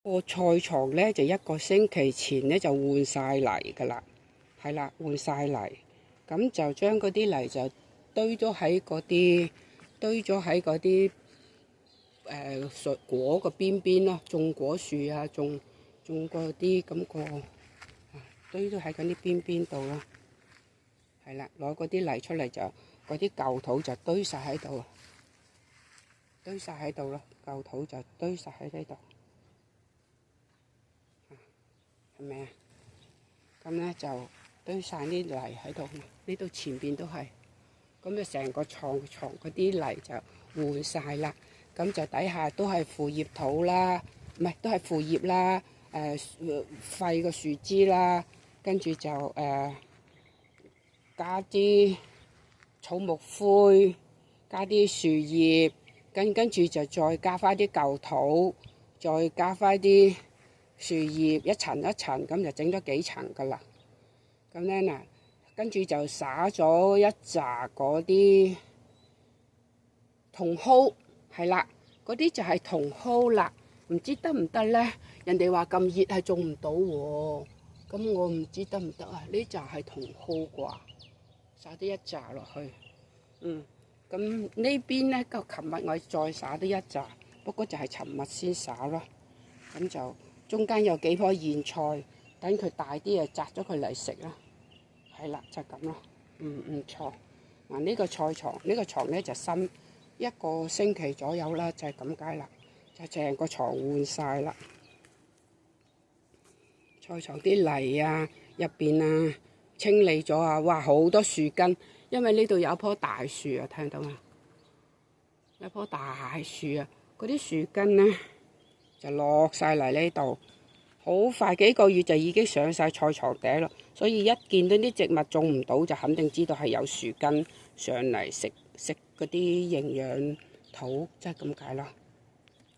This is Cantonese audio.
個菜床咧就1個星期前咧就換晒泥噶啦，係啦，換晒泥，咁就將嗰啲泥就堆咗喺嗰啲水果個邊邊咯，種果樹啊，種嗰啲咁個，堆咗喺嗰啲邊邊度咯，係啦，攞嗰啲泥出嚟就嗰啲舊土就堆晒喺度，咯，舊土就堆晒喺呢度。係咪啊？咁咧就堆晒啲泥喺度，呢度前邊都係，咁就成個床嗰啲泥就換晒啦。咁就底下都係腐葉土啦，唔係都係腐葉啦，廢個樹枝啦，跟住就加啲草木灰，加啲樹葉，跟住就再加翻啲舊土，再加翻啲樹葉一層一層，咁就整咗幾層噶啦。咁咧嗱，跟住就灑咗一紮嗰啲茼蒿，係啦，嗰啲就係茼蒿啦。唔知得唔得咧？人哋話咁熱係種唔到喎，咁我唔知得唔得啊？呢紮係茼蒿啩，灑啲一紮落去。咁呢邊咧，琴日我再灑啲一紮，不過就係尋日先灑咯。咁就中間有幾棵莧菜，等佢大啲啊，摘咗佢嚟食啦。係啦，就咁咯。唔錯。嗱，呢個菜床，呢個床咧就新1個星期左右啦，就係咁解啦。就成個床換晒啦。菜床啲泥啊，入邊啊，清理咗啊，哇，好多樹根，因為呢度有一棵大樹啊，聽到嘛？有一棵大樹啊，嗰啲樹根咧就落晒嚟呢度，好快幾個月就已經上晒菜床頂咯。所以一見到啲植物種唔到，就肯定知道係有樹根上嚟食嗰啲營養土，即係咁解咯。